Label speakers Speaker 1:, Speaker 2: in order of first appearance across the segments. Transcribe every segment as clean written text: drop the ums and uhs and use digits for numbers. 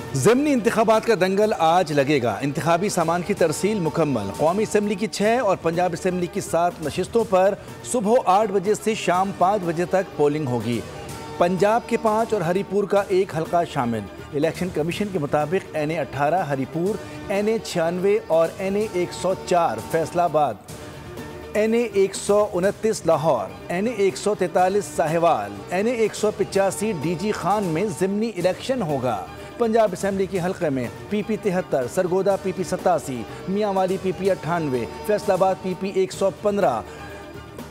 Speaker 1: ज़िमनी इंतखाबात का दंगल आज लगेगा। इंतखाबी सामान की तरसील मुकम्मल। कौमी असम्बली की 6 और पंजाब असम्बली की 7 नशिस्तों पर सुबह 8 बजे से शाम 5 बजे तक पोलिंग होगी। पंजाब के 5 और हरीपुर का 1 हल्का शामिल। इलेक्शन कमीशन के मुताबिक NA 18 हरीपुर, NA 96 और NA 104 Faisalabad, NA 129 Lahore, NA 143 Sahiwal, NA 185 DG Khan में ज़िमनी इलेक्शन होगा। पंजाब असम्बली के हल्के में PP 73, Sargodha PP 87, Mianwali PP 98, Faisalabad PP 115,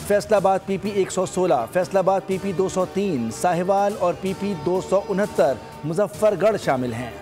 Speaker 1: Faisalabad PP 116, Faisalabad PP 203, Sahiwal और PP 269, मुजफ्फरगढ़ शामिल हैं।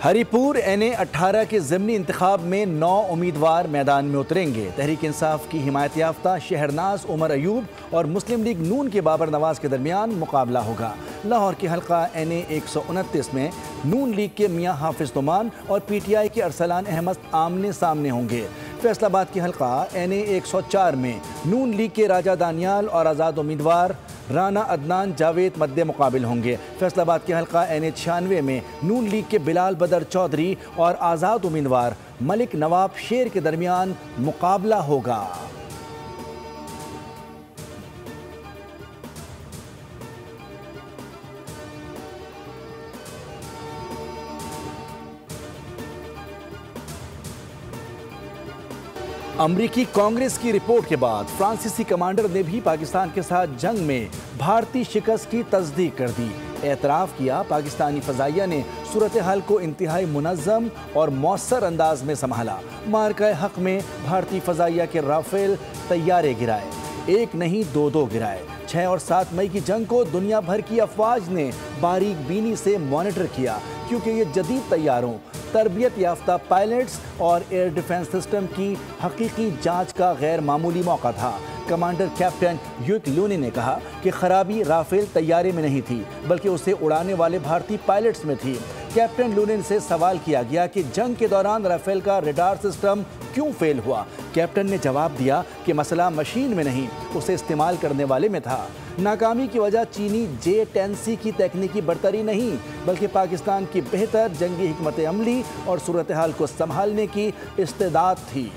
Speaker 1: हरीपुर NA 18 के ज़िमनी इंतखाब में 9 उम्मीदवार मैदान में उतरेंगे। तहरीक इंसाफ की हिमायत याफ्ता शहरनाज उमर अयूब और मुस्लिम लीग नून के बाबर नवाज के दरमियान मुकाबला होगा। लाहौर के हल्का NA 129 में नून लीग के मियाँ हाफिज नुमान और PTI के अरसलान अहमद आमने सामने होंगे। फैसलाबाद के हल्का NA 104 में नून लीग के राजा दानियाल और आज़ाद उम्मीदवार राना अदनान जावेद मद्दे मुकाबिल होंगे। फैसलाबाद के हल्का NA 96 में नून लीग के बिलाल बदर चौधरी और आज़ाद उम्मीदवार मलिक नवाब शेर के दरमियान मुकाबला होगा। अमरीकी कांग्रेस की रिपोर्ट के बाद फ्रांसीसी कमांडर ने भी पाकिस्तान के साथ जंग में भारतीय शिकस्त की तस्दीक कर दी। एतराफ़ किया पाकिस्तानी फ़ज़ाइया ने सूरत हाल को इंतहाई मुनज़्ज़म और मौसर अंदाज में संभाला। मार्का हक़ में भारतीय फ़ज़ाइया के राफेल तैयारे गिराए, एक नहीं दो गिराए। 6 और 7 मई की जंग को दुनिया भर की अफवाज ने बारीक बीनी से मॉनिटर किया, क्योंकि ये जदीद तैयारों, तरबियत याफ्ता पायलट्स और एयर डिफेंस सिस्टम की हकीकी जांच का गैर मामूली मौका था। कमांडर कैप्टन ह्यूक लूनी ने कहा कि खराबी राफेल तैयारे में नहीं थी, बल्कि उसे उड़ाने वाले भारतीय पायलट्स में थी। कैप्टन लूनी से सवाल किया गया कि जंग के दौरान राफेल का रडार सिस्टम क्यों फेल हुआ। कैप्टन ने जवाब दिया कि मसला मशीन में नहीं, उसे इस्तेमाल करने वाले में था। नाकामी की वजह चीनी J-10C की तकनीकी बरतरी नहीं, बल्कि पाकिस्तान की बेहतर जंगी हिकमत अमली और सूरत हाल को संभालने की इस्तेदाद थी।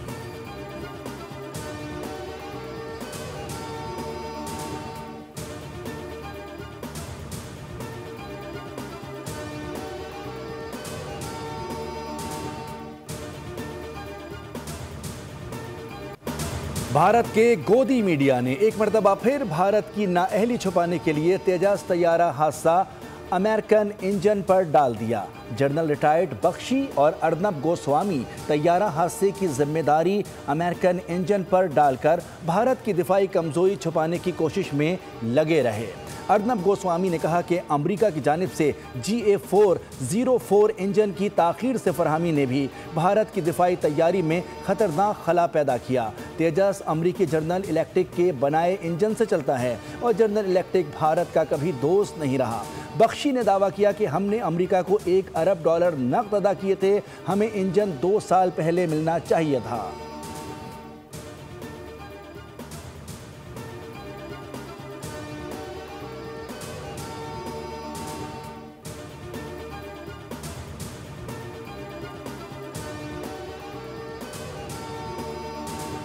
Speaker 1: भारत के गोदी मीडिया ने एक मरतबा फिर भारत की नाअहली छुपाने के लिए तेजस तैयारा हादसा अमेरिकन इंजन पर डाल दिया। जनरल रिटायर्ड बख्शी और अर्नब गोस्वामी तैयारा हादसे की जिम्मेदारी अमेरिकन इंजन पर डालकर भारत की दिफाई कमजोरी छुपाने की कोशिश में लगे रहे। अर्नब गोस्वामी ने कहा कि अमेरिका की जानिब से GA404 इंजन की ताखीर से फरहमी ने भी भारत की दिफाई तैयारी में खतरनाक खला पैदा किया। तेजस अमेरिकी जनरल इलेक्ट्रिक के बनाए इंजन से चलता है और जनरल इलेक्ट्रिक भारत का कभी दोस्त नहीं रहा। बख्शी ने दावा किया कि हमने अमेरिका को $1 अरब नकद अदा किए थे, हमें इंजन 2 साल पहले मिलना चाहिए था।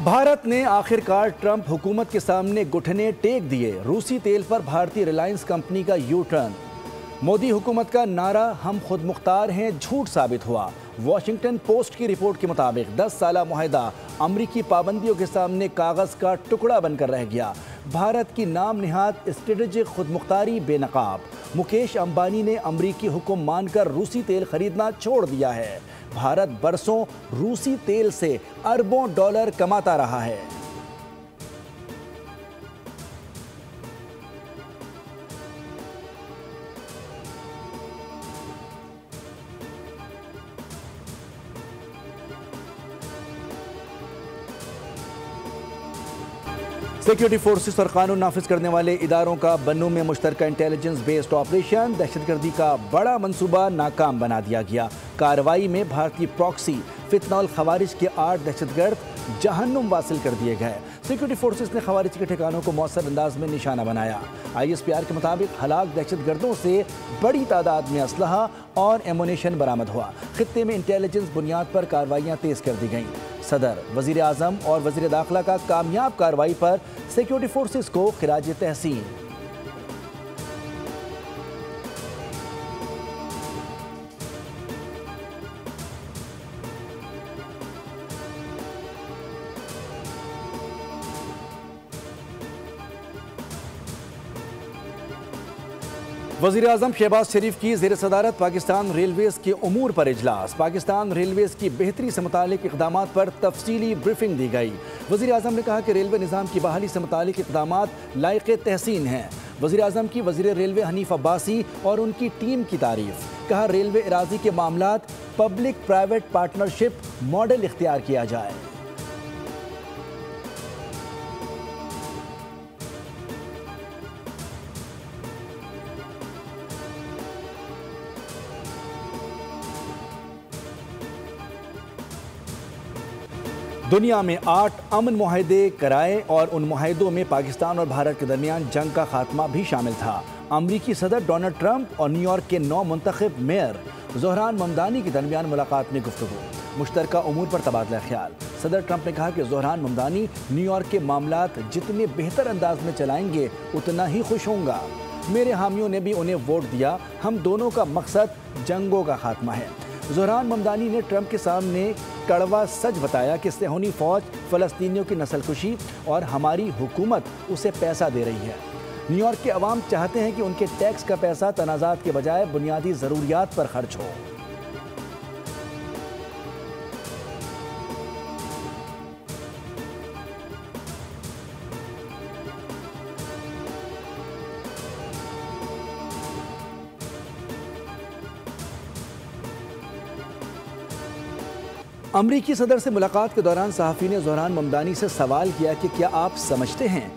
Speaker 1: भारत ने आखिरकार ट्रंप हुकूमत के सामने घुटने टेक दिए। रूसी तेल पर भारतीय रिलायंस कंपनी का यू टर्न। मोदी हुकूमत का नारा हम खुद मुख्तार हैं झूठ साबित हुआ। वॉशिंगटन पोस्ट की रिपोर्ट के मुताबिक 10 साला मुआहदा अमरीकी पाबंदियों के सामने कागज़ का टुकड़ा बनकर रह गया। भारत की नाम निहाद स्ट्रेटेजिक खुद मुख्तारी बेनकाब। मुकेश अंबानी ने अमरीकी हुक्म मानकर रूसी तेल खरीदना छोड़ दिया है। भारत बरसों रूसी तेल से अरबों डॉलर कमाता रहा है। सिक्योरिटी फोर्सेस और कानून नाफिज करने वाले इदारों का बन्नू में मुश्तरका इंटेलिजेंस बेस्ड ऑपरेशन, दहशतगर्दी का बड़ा मंसूबा नाकाम बना दिया गया। कार्रवाई में भारतीय प्रॉक्सी फितना और खवारिज के 8 दहशतगर्द जहन्नुम वासिल कर दिए गए। सिक्योरिटी फोर्सेस ने खवारिज के ठिकानों को मौसर अंदाज में निशाना बनाया। ISPR के मुताबिक हलाक दहशतगर्दों से बड़ी तादाद में असलहा और एमुनेशन बरामद हुआ। खित्ते में इंटेलिजेंस बुनियाद पर कार्रवाइयाँ तेज कर दी गईं। सदर, वजीर आजम और वजीर दाखिला का कामयाब कार्रवाई पर सिक्योरिटी फोर्सेस को खिराज तहसीन। वज़ीर आज़म शहबाज शरीफ की ज़ेर सदारत पाकिस्तान रेलवेज़ के उमूर पर इजलास। पाकिस्तान रेलवेज़ की बेहतरी से मुतालिक इक़दामात पर तफसीली ब्रीफिंग दी गई। वज़ीर आज़म ने कहा कि रेलवे निज़ाम की बहाली से मुतालिक इक़दामात लायक़ तहसीन हैं। वज़ीर आज़म की वज़ीर रेलवे हनीफ अब्बासी और उनकी टीम की तारीफ़। कहा, रेलवे इराज़ी के मामलात पब्लिक प्राइवेट पार्टनरशिप मॉडल इख्तियार किया जाए। दुनिया में 8 अमन मुआहदे कराए और उन मुआहदों में पाकिस्तान और भारत के दरमियान जंग का खात्मा भी शामिल था। अमरीकी सदर डोनाल्ड ट्रंप और न्यूयॉर्क के 9 मुंतखब मेयर ज़ोहरान ममदानी के दरमियान मुलाकात में गुफ्तगू, मुश्तरका उमूर पर तबादला ख्याल। सदर ट्रंप ने कहा कि ज़ोहरान ममदानी न्यूयॉर्क के मामलात जितने बेहतर अंदाज में चलाएंगे उतना ही खुश होंगे। मेरे हामियों ने भी उन्हें वोट दिया। हम दोनों का मकसद जंगों का खात्मा है। ज़ोहरान ममदानी ने ट्रंप के सामने कड़वा सच बताया कि सेहूनी फ़ौज फ़लस्तीनियों की नस्लकुशी और हमारी हुकूमत उसे पैसा दे रही है। न्यूयॉर्क के अवाम चाहते हैं कि उनके टैक्स का पैसा तनाज़ात के बजाय बुनियादी ज़रूरियात पर खर्च हो। अमरीकी सदर से मुलाकात के दौरान सहाफ़ी ने ज़ोहरान ममदानी से सवाल किया कि क्या आप समझते हैं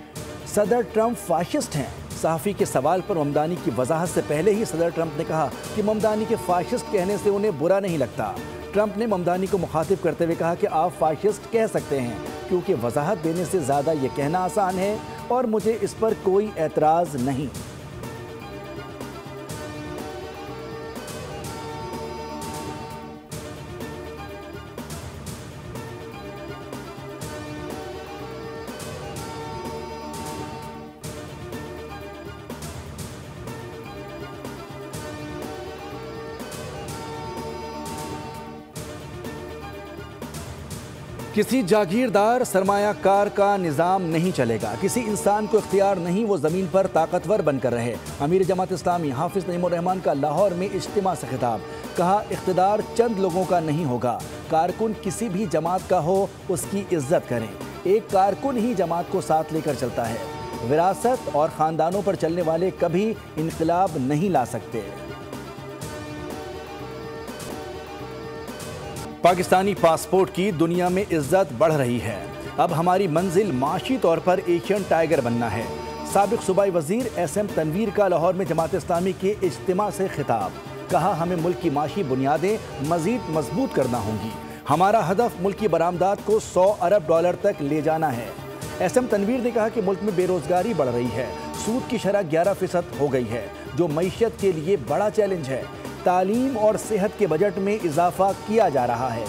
Speaker 1: सदर ट्रंप फाशिस्ट हैं। सहाफ़ी के सवाल पर ममदानी की वजाहत से पहले ही सदर ट्रंप ने कहा कि ममदानी के फाशिस्ट कहने से उन्हें बुरा नहीं लगता। ट्रंप ने ममदानी को मुखातिब करते हुए कहा कि आप फाशिस्ट कह सकते हैं क्योंकि वजाहत देने से ज़्यादा ये कहना आसान है और मुझे इस पर कोई एतराज़ नहीं। किसी जागीरदार सरमायाकार का निज़ाम नहीं चलेगा। किसी इंसान को इख्तियार नहीं वो ज़मीन पर ताकतवर बनकर रहे। अमीर जमात इस्लामी हाफिज़ नईमुर रहमान का लाहौर में इज्तिमा से खिताब। कहा, इख्तिदार चंद लोगों का नहीं होगा। कारकुन किसी भी जमात का हो उसकी इज्जत करें। एक कारकुन ही जमात को साथ लेकर चलता है। विरासत और ख़ानदानों पर चलने वाले कभी इनकलाब नहीं ला सकते। पाकिस्तानी पासपोर्ट की दुनिया में इज्जत बढ़ रही है। अब हमारी मंजिल माशी तौर पर एशियन टाइगर बनना है। साबिक सूबाई वजीर SM तनवीर का लाहौर में जमात इस्लामी के इज्तिमा से खिताब। कहा, हमें मुल्क की माशी बुनियादें मजीद मजबूत करना होंगी। हमारा हदफ मुल्क की बरामदात को $100 अरब तक ले जाना है। SM तनवीर ने कहा कि मुल्क में बेरोजगारी बढ़ रही है। सूद की शरह 11% हो गई है जो मईशत के लिए बड़ा चैलेंज है। तालीम और सेहत के बजट में इजाफा किया जा रहा है।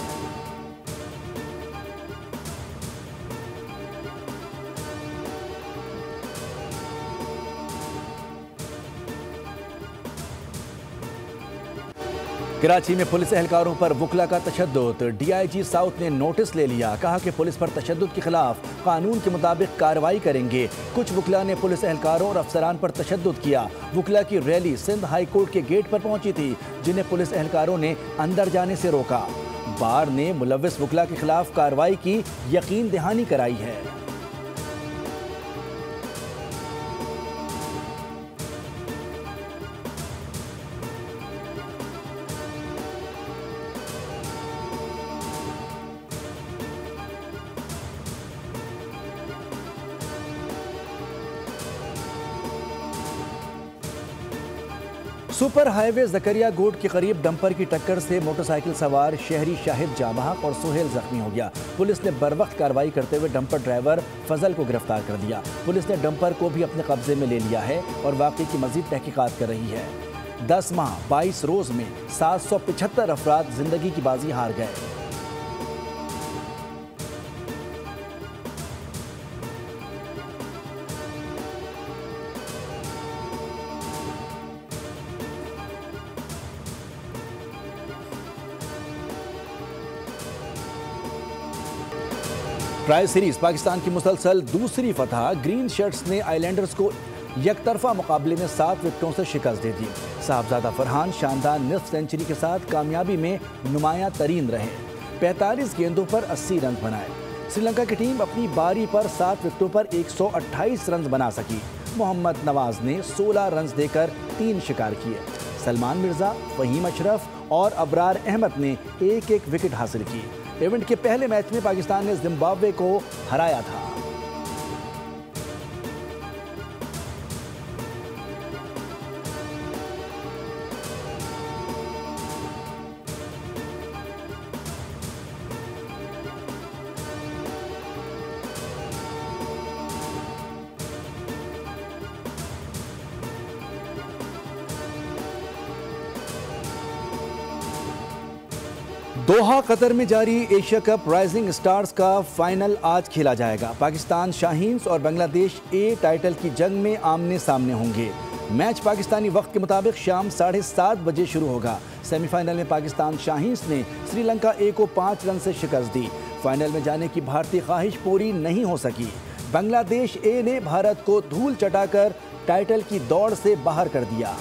Speaker 1: कराची में पुलिस एहलकारों पर वुकला का तशद्दुद। DIG साउथ ने नोटिस ले लिया। कहा कि पुलिस पर तशद्दुद के खिलाफ कानून के मुताबिक कार्रवाई करेंगे। कुछ वुकला ने पुलिस एहलकारों और अफसरान पर तशद्दुद किया। वुकला की रैली सिंध हाई कोर्ट के गेट पर पहुंची थी जिन्हें पुलिस एहलकारों ने अंदर जाने से रोका। बार ने मुलव्विस वुकला के खिलाफ कार्रवाई की यकीन दहानी कराई है। सुपर हाईवे जकरिया गोड के करीब डंपर की टक्कर से मोटरसाइकिल सवार शहरी शाहिद जाबहक और सुहेल जख्मी हो गया। पुलिस ने बरवक्त कार्रवाई करते हुए डंपर ड्राइवर फजल को गिरफ्तार कर दिया। पुलिस ने डंपर को भी अपने कब्जे में ले लिया है और वाकये की मजीद तहकीकात कर रही है। 10 माह 22 रोज में 775 अफराद जिंदगी की बाजी हार गए। ट्राई सीरीज पाकिस्तान की मुसलसल दूसरी फतह। ग्रीन शर्ट्स ने आइलैंडर्स को यकतरफा मुकाबले में 7 विकेटों से शिकस्त दे दी। साहबजादा फरहान शानदार निस्फ सेंचुरी के साथ कामयाबी में नुमायां तरीन रहे। 45 गेंदों पर 80 रन बनाए। श्रीलंका की टीम अपनी बारी पर 7 विकेटों पर 128 रन बना सकी। मोहम्मद नवाज ने 16 रन देकर 3 शिकार किए। सलमान मिर्जा, फहीम अशरफ और अबरार अहमद ने एक विकेट हासिल की। इवेंट के पहले मैच में पाकिस्तान ने जिम्बाब्वे को हराया था। दोहा कतर में जारी एशिया कप राइजिंग स्टार्स का फाइनल आज खेला जाएगा। पाकिस्तान शाहीन्स और बांग्लादेश ए टाइटल की जंग में आमने सामने होंगे। मैच पाकिस्तानी वक्त के मुताबिक शाम 7:30 बजे शुरू होगा। सेमीफाइनल में पाकिस्तान शाहीन्स ने श्रीलंका ए को 5 रन से शिकस्त दी। फाइनल में जाने की भारतीय ख्वाहिश पूरी नहीं हो सकी। बांग्लादेश ए ने भारत को धूल चटाकर टाइटल की दौड़ से बाहर कर दिया।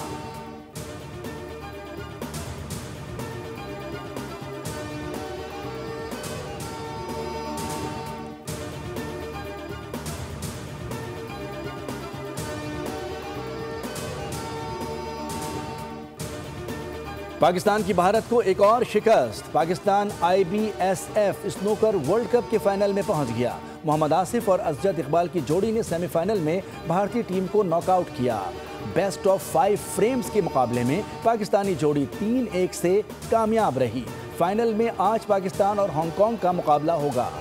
Speaker 1: पाकिस्तान की भारत को एक और शिकस्त। Pakistan IBSF snooker world cup के फाइनल में पहुंच गया। मोहम्मद आसिफ और असजद इकबाल की जोड़ी ने सेमीफाइनल में भारतीय टीम को नॉकआउट किया। बेस्ट ऑफ 5 फ्रेम्स के मुकाबले में पाकिस्तानी जोड़ी 3-1 से कामयाब रही। फाइनल में आज पाकिस्तान और हांगकांग का मुकाबला होगा।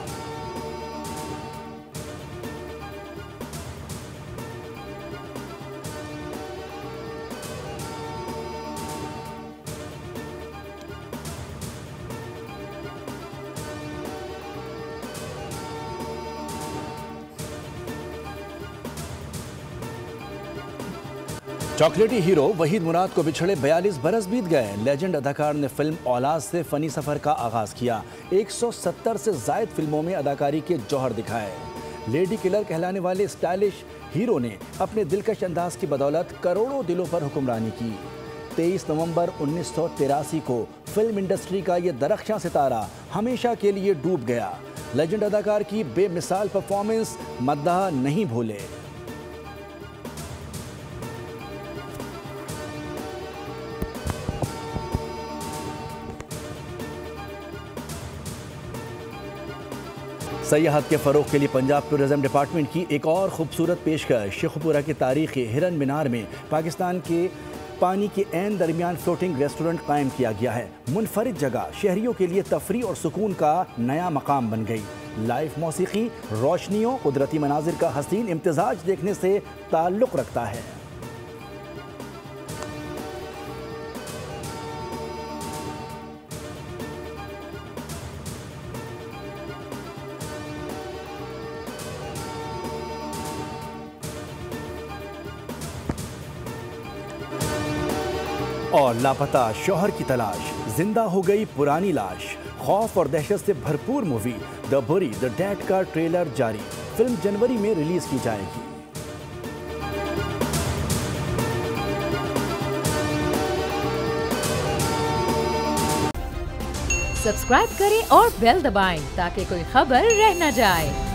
Speaker 1: चॉकलेटी हीरो वहीद मुराद को बिछड़े 42 बरस बीत गए। लेजेंड अदाकार ने फिल्म औलाद से फनी सफर का आगाज किया। 170 से जायद फिल्मों में अदाकारी के जौहर दिखाए। लेडी किलर कहलाने वाले स्टाइलिश हीरो ने अपने दिलकश अंदाज की बदौलत करोड़ों दिलों पर हुक्मरानी की। 23 नवंबर 1983 को फिल्म इंडस्ट्री का ये दरख्शां सितारा हमेशा के लिए डूब गया। लेजेंड अदाकार की बेमिसाल परफॉर्मेंस मद्दाह नहीं भूले। सयाहत के फ़रोग के लिए पंजाब टूरिज्म डिपार्टमेंट की एक और खूबसूरत पेशकश। शेखुपुरा के तारीखी हिरन मीनार में पाकिस्तान के पानी के ऐन दरमियान फ्लोटिंग रेस्टोरेंट कायम किया गया है। मुनफरिद जगह शहरियों के लिए तफरी और सुकून का नया मकाम बन गई। लाइव मौसीकी, रोशनियों, कुदरती मनाजिर का हसीन इम्तिजाज देखने से ताल्लुक़ रखता है। और लापता शौहर की तलाश, जिंदा हो गई पुरानी लाश। खौफ और दहशत से भरपूर मूवी द बुरी द डैड का ट्रेलर जारी। फिल्म जनवरी में रिलीज की जाएगी।
Speaker 2: सब्सक्राइब करें और बेल दबाएं ताकि कोई खबर रह न जाए।